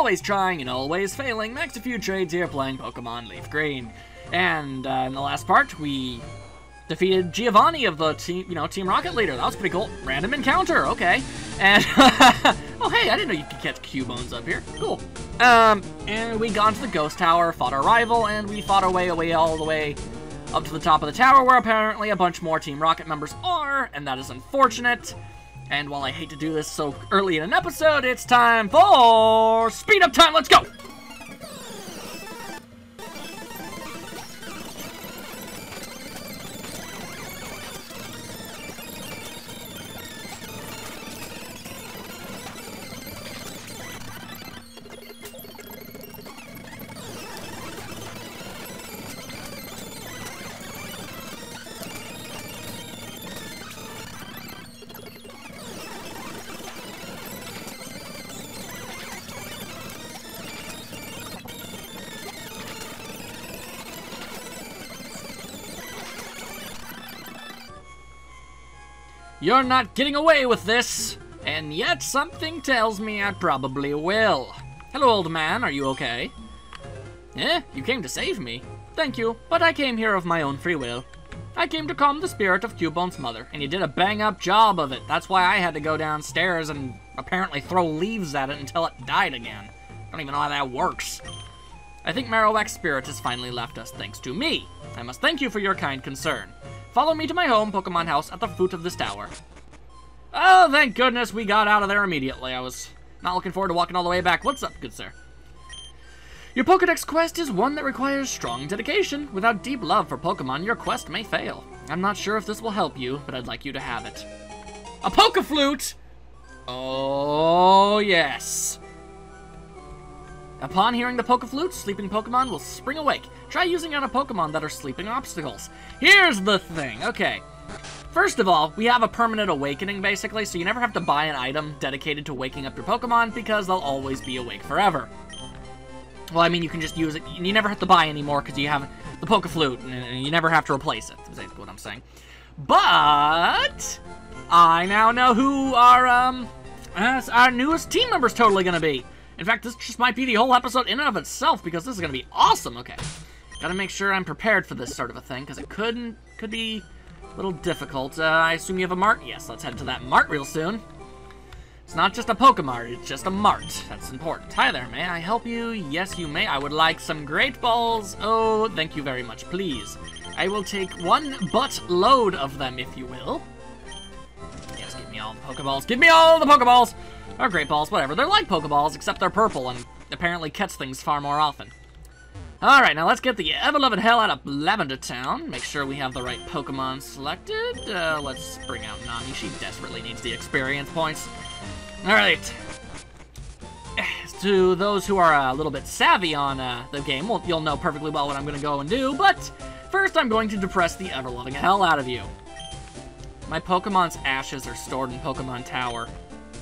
always trying and always failing, makes a few trades here playing Pokemon Leaf Green. And in the last part, we defeated Giovanni of the Team Rocket leader. That was pretty cool. Random encounter, okay. And, oh hey, I didn't know you could catch Cubones up here. Cool. And we got into the Ghost Tower, fought our rival, and we fought our way all the way up to the top of the tower, where apparently a bunch more Team Rocket members are, and that is unfortunate. And while I hate to do this so early in an episode, it's time for speed up time. Let's go! You're not getting away with this, and yet something tells me I probably will. Hello, old man, are you okay? Eh, you came to save me. Thank you, but I came here of my own free will. I came to calm the spirit of Cubone's mother, and you did a bang-up job of it. That's why I had to go downstairs and apparently throw leaves at it until it died again. I don't even know how that works. I think Marowak's spirit has finally left us thanks to me. I must thank you for your kind concern. Follow me to my home Pokemon house at the foot of this tower. Oh, thank goodness we got out of there immediately. I was not looking forward to walking all the way back. What's up, good sir? Your Pokedex quest is one that requires strong dedication. Without deep love for Pokemon, your quest may fail. I'm not sure if this will help you, but I'd like you to have it. A Poke-Flute! Oh, yes. Upon hearing the Poke-Flute, sleeping Pokemon will spring awake. Try using it on a Pokemon that are sleeping obstacles. Here's the thing, okay. First of all, we have a permanent awakening, basically, so you never have to buy an item dedicated to waking up your Pokemon because they'll always be awake forever. Well, I mean, you can just use it. You never have to buy anymore because you have the Poke-Flute, and you never have to replace it, is what I'm saying. But I now know who our newest team member's totally going to be. In fact, this just might be the whole episode in and of itself, because this is going to be awesome. Okay, gotta make sure I'm prepared for this sort of a thing, because it could be a little difficult. I assume you have a mart? Yes, let's head to that mart real soon. It's not just a Pokemart, it's just a mart. That's important. Hi there, may I help you? Yes, you may. I would like some Great Balls. Oh, thank you very much, please. I will take one butt load of them, if you will. Yes, give me all the Pokeballs. Give me all the Pokeballs! Or Great Balls, whatever. They're like Pokeballs, except they're purple and apparently catch things far more often. Alright, now let's get the ever-loving hell out of Lavender Town. Make sure we have the right Pokemon selected. Let's bring out Nami. She desperately needs the experience points. Alright. To those who are a little bit savvy on the game, well, you'll know perfectly well what I'm going to go and do, but first I'm going to depress the ever-loving hell out of you. My Pokemon's ashes are stored in Pokemon Tower.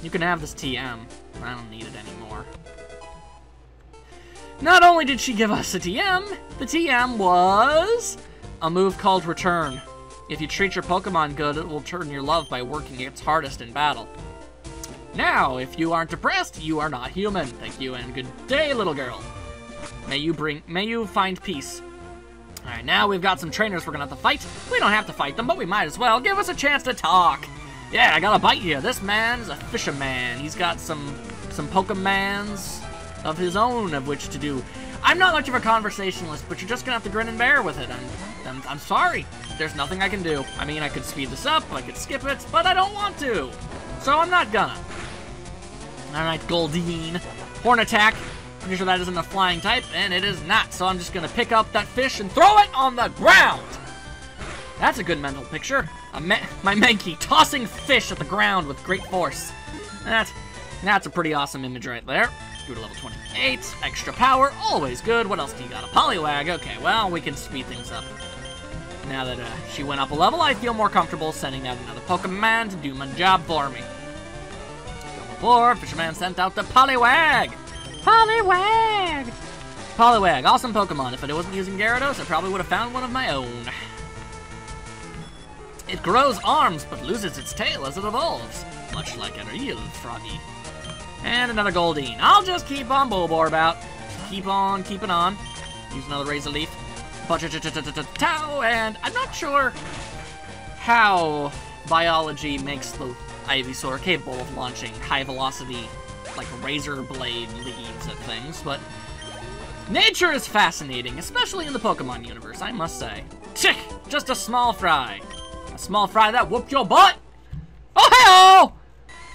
You can have this TM. I don't need it anymore. Not only did she give us a TM, the TM was a move called Return. If you treat your Pokemon good, it will return your love by working its hardest in battle. Now, if you aren't depressed, you are not human. Thank you and good day, little girl. May you find peace. Alright, now we've got some trainers we're gonna have to fight. We don't have to fight them, but we might as well. Give us a chance to talk. Yeah, I got a bite here. This man's a fisherman. He's got some Pokemans of his own of which to do. I'm not much of a conversationalist, but you're just gonna have to grin and bear with it. I'm sorry. There's nothing I can do. I mean, I could speed this up, I could skip it, but I don't want to. So I'm not gonna. Alright, Goldeen. Horn attack. Pretty sure that isn't a flying type, and it is not. So I'm just gonna pick up that fish and throw it on the ground. That's a good mental picture. My Mankey tossing fish at the ground with great force. That's a pretty awesome image right there. Do it to level 28. Extra power, always good. What else do you got? A Poliwag. Okay, well, we can speed things up. Now that she went up a level, I feel more comfortable sending out another Pokemon to do my job for me. Before, Fisherman sent out the Poliwag. Poliwag! Poliwag, awesome Pokemon. If I wasn't using Gyarados, I probably would have found one of my own. It grows arms, but loses its tail as it evolves, much like a real froggy. And another Goldeen. I'll just keep on Bulbor about. Keep on keeping on. Use another Razor Leaf. Tau, and I'm not sure how biology makes the Ivysaur capable of launching high-velocity, like, razor blade leads at things, but nature is fascinating, especially in the Pokemon universe, I must say. Chick! Just a small fry. A small fry that whooped your butt! Oh,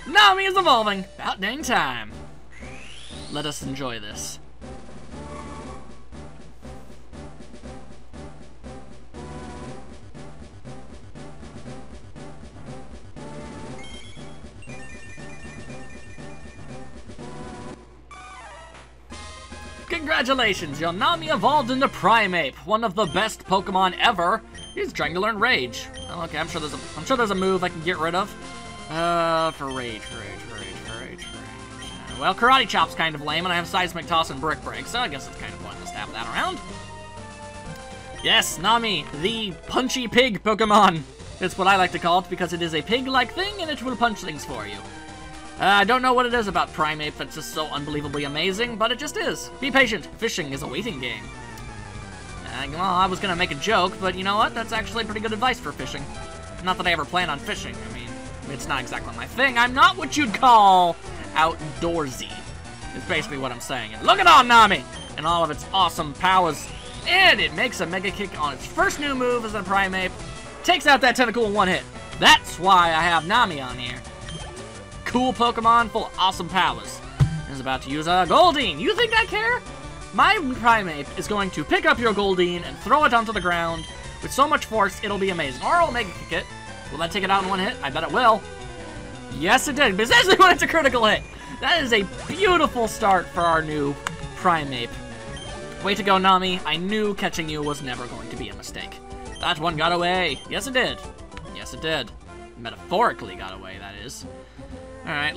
hey-oh! Nami is evolving. About dang time. Let us enjoy this. Congratulations, your Nami evolved into Primeape, one of the best Pokemon ever. He's trying to learn Rage. Oh, okay, I'm sure there's a move I can get rid of. For Rage. Well, Karate Chop's kind of lame, and I have Seismic Toss and Brick Break, so I guess it's kind of pointless to have that around. Yes, Nami, the punchy pig Pokemon. It's what I like to call it because it is a pig-like thing, and it will punch things for you. I don't know what it is about Primeape that's just so unbelievably amazing, but it just is. Be patient. Fishing is a waiting game. Well, I was gonna make a joke, but you know what? That's actually pretty good advice for fishing. Not that I ever plan on fishing. I mean, it's not exactly my thing. I'm not what you'd call outdoorsy. It's basically what I'm saying. And look at all Nami and all of its awesome powers. And it makes a Mega Kick on its first new move as a Primeape. Takes out that tentacle in one hit. That's why I have Nami on here. Cool Pokemon full of awesome powers. Is about to use a Goldeen. You think I care? My Primeape is going to pick up your Goldeen and throw it onto the ground with so much force, it'll be amazing. Or I'll Mega Kick it. Will that take it out in one hit? I bet it will. Yes, it did. Especially when it's a critical hit. That is a beautiful start for our new Primeape. Way to go, Nami. I knew catching you was never going to be a mistake. That one got away. Yes, it did. Yes, it did. Metaphorically got away, that is. Alright,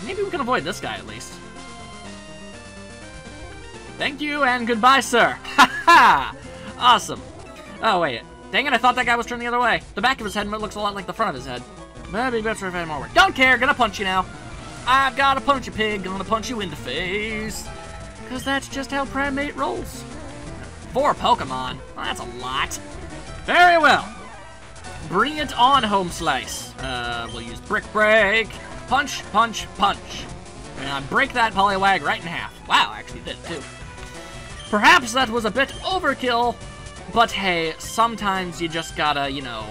maybe we can avoid this guy at least. Thank you and goodbye, sir. Ha ha! Awesome. Oh, wait. Dang it, I thought that guy was turned the other way. The back of his head looks a lot like the front of his head. Maybe better if I had more work. Don't care, gonna punch you now. I've gotta punch you, pig. Gonna punch you in the face. Because that's just how Primeape rolls. 4 Pokemon. Well, that's a lot. Very well. Bring it on, Home Slice. We'll use Brick Break. Punch, punch, punch. And I break that Poliwag right in half. Wow, I actually did too. Perhaps that was a bit overkill, but hey, sometimes you just gotta, you know,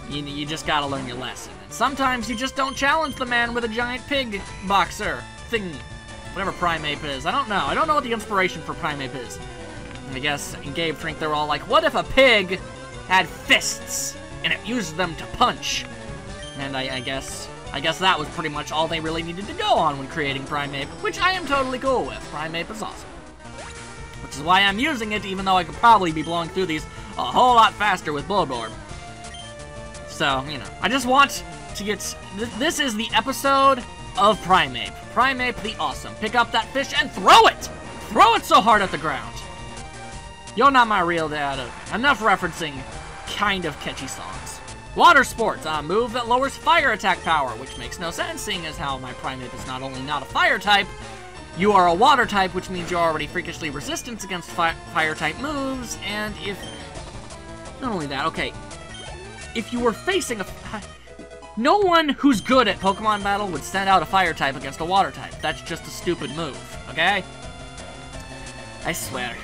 you just gotta learn your lesson. And sometimes you just don't challenge the man with a giant pig boxer thing. Whatever Primeape is. I don't know. I don't know what the inspiration for Primeape is. I guess in Game Freak they were all like, what if a pig had fists and it used them to punch? And I guess that was pretty much all they really needed to go on when creating Primeape, which I am totally cool with. Primeape is awesome. Which is why I'm using it, even though I could probably be blowing through these a whole lot faster with Bulborb. So, you know, I just want to get... This is the episode of Primeape. Primeape the awesome. Pick up that fish and throw it! Throw it so hard at the ground. You're not my real dad. Enough referencing kind of catchy songs. Water Sports, a move that lowers fire attack power, which makes no sense, seeing as how my Primeape is not only not a fire type, you are a water type, which means you're already freakishly resistant against fire type moves, and if... Not only that, okay. If you were facing a... No one who's good at Pokemon battle would send out a fire type against a water type. That's just a stupid move, okay? I swear.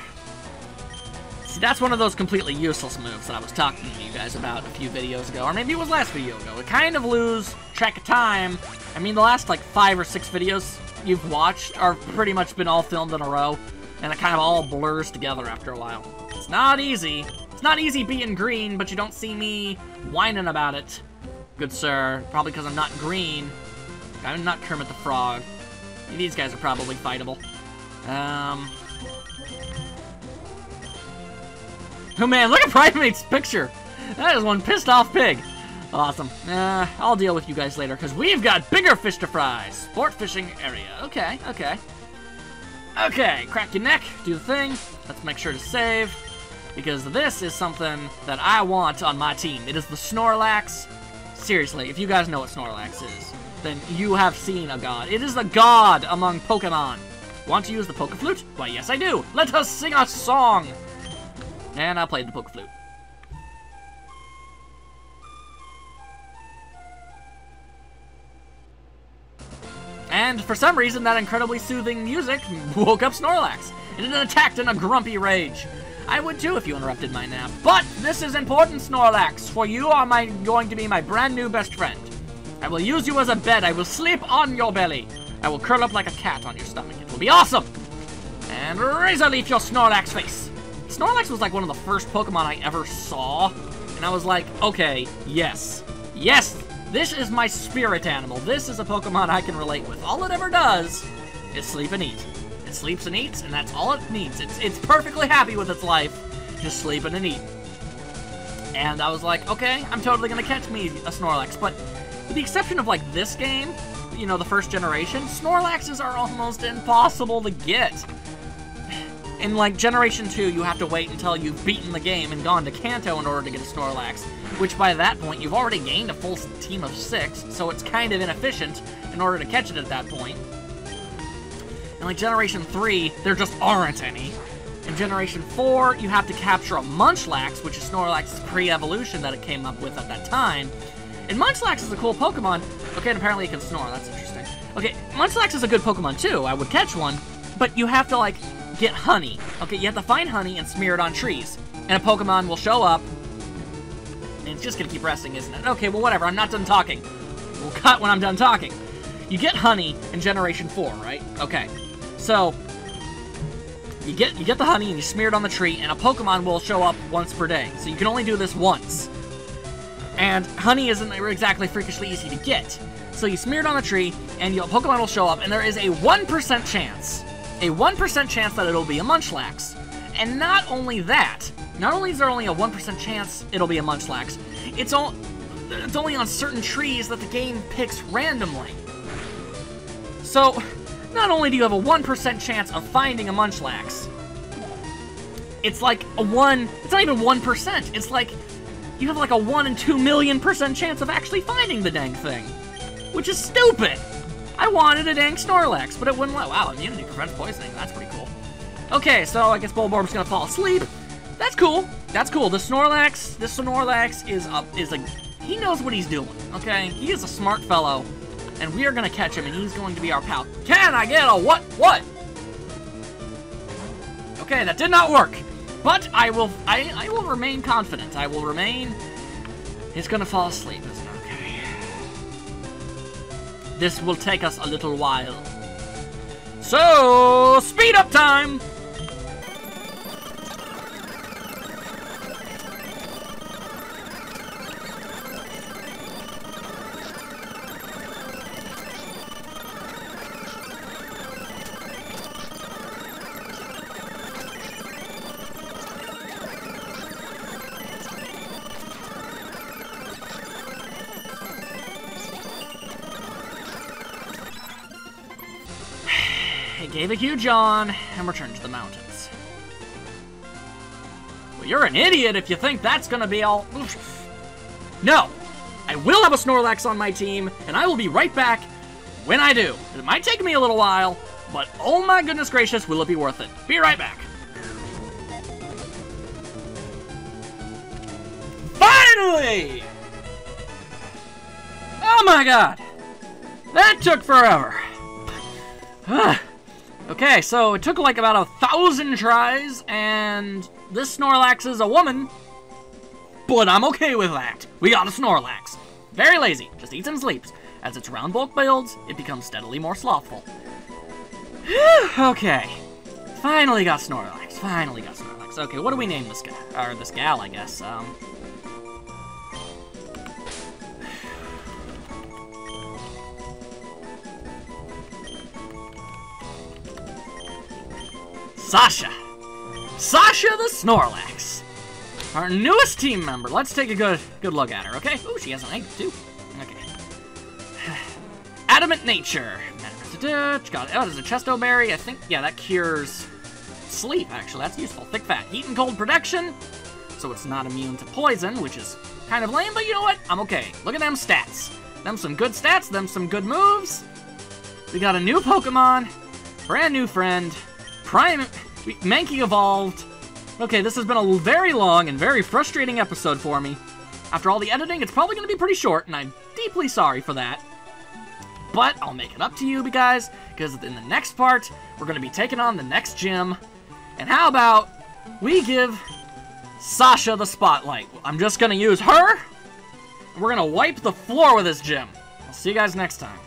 See, that's one of those completely useless moves that I was talking to you guys about a few videos ago, or maybe it was last video ago. We kind of lose track of time. I mean, the last, like, 5 or 6 videos you've watched are pretty much been all filmed in a row, and it kind of all blurs together after a while. It's not easy. It's not easy being green, but you don't see me whining about it, good sir. Probably because I'm not green. I'm not Kermit the Frog. These guys are probably fightable. Oh man, look at Primeape's picture! That is one pissed off pig. Awesome. I'll deal with you guys later, because we've got bigger fish to fry. Sport fishing area. Okay, okay. Okay, crack your neck, do the thing. Let's make sure to save, because this is something that I want on my team. It is the Snorlax. seriously, if you guys know what Snorlax is, then you have seen a god. It is a god among Pokemon. Want to use the Flute? Why, yes I do. Let us sing a song. And I played the Flute. And for some reason, that incredibly soothing music woke up Snorlax, and it attacked in a grumpy rage. I would too if you interrupted my nap. But this is important, Snorlax, for you are going to be my brand new best friend. I will use you as a bed. I will sleep on your belly. I will curl up like a cat on your stomach. It will be awesome. And Razor Leaf your Snorlax face. Snorlax was like one of the first Pokemon I ever saw, and I was like, okay, yes. Yes! This is my spirit animal. This is a Pokemon I can relate with. All it ever does is sleep and eat. It sleeps and eats, and that's all it needs. It's perfectly happy with its life, just sleeping and eating. And I was like, okay, I'm totally gonna catch me a Snorlax. But with the exception of, like, this game, you know, the first generation, Snorlaxes are almost impossible to get. In, like, Generation 2, you have to wait until you've beaten the game and gone to Kanto in order to get a Snorlax, which by that point, you've already gained a full team of 6, so it's kind of inefficient in order to catch it at that point. In, like, Generation 3, there just aren't any. In Generation 4, you have to capture a Munchlax, which is Snorlax's pre-evolution that it came up with at that time. And Munchlax is a cool Pokemon. Okay, and apparently it can snore, that's interesting. Okay, Munchlax is a good Pokemon too, I would catch one, but you have to, like, get honey. Okay, you have to find honey and smear it on trees. And a Pokemon will show up, and it's just gonna keep resting, isn't it? Okay, well whatever, I'm not done talking. We'll cut when I'm done talking. You get honey in Generation 4, right? Okay, so you get the honey and you smear it on the tree, and a Pokemon will show up once per day. So you can only do this once. And honey isn't exactly freakishly easy to get. So you smear it on the tree, and your Pokemon will show up, and there is a 1% chance. A 1% chance that it'll be a Munchlax. And not only that, not only is there only a 1% chance it'll be a Munchlax, it's only on certain trees that the game picks randomly. So, not only do you have a 1% chance of finding a Munchlax, it's like it's not even 1%, it's like, you have like a 1 in 2 million% chance of actually finding the dang thing. Which is stupid! I wanted a dang Snorlax, but it wouldn't let. Wow, immunity prevents poisoning. That's pretty cool. Okay, so I guess Bulbasaur's gonna fall asleep. That's cool. That's cool. This Snorlax is he knows what he's doing, okay? He is a smart fellow, and we are gonna catch him, and he's going to be our pal. Can I get a what? Okay, that did not work. But I will remain confident. I will remain. He's gonna fall asleep, isn't it? Okay. This will take us a little while. So, speed up time! Gave a huge yawn, and returned to the mountains. Well, you're an idiot if you think that's gonna be all... No! I will have a Snorlax on my team, and I will be right back when I do. It might take me a little while, but oh my goodness gracious, will it be worth it. Be right back. Finally! Oh my god! That took forever. Okay, so it took like about 1,000 tries, and this Snorlax is a woman, but I'm okay with that. We got a Snorlax. Very lazy, just eats and sleeps. As its round bulk builds, it becomes steadily more slothful. Okay, finally got Snorlax, finally got Snorlax. Okay, what do we name this guy? Or this gal, I guess. Sasha! Sasha the Snorlax! Our newest team member. Let's take a good look at her, okay? Oh, she has an egg, too. Okay. Adamant Nature. Got it. Oh, there's a Chesto Berry. I think, yeah, that cures sleep, actually. That's useful. Thick Fat. Heat and Cold Protection. So it's not immune to poison, which is Kind of lame, but you know what? I'm okay. Look at them stats. Them some good stats, them some good moves. We got a new Pokemon, brand new friend, Mankey evolved. Okay, this has been a very long and very frustrating episode for me. After all the editing, it's probably going to be pretty short, and I'm deeply sorry for that. But I'll make it up to you guys, because in the next part, we're going to be taking on the next gym. And how about we give Sasha the spotlight? I'm just going to use her, and we're going to wipe the floor with this gym. I'll see you guys next time.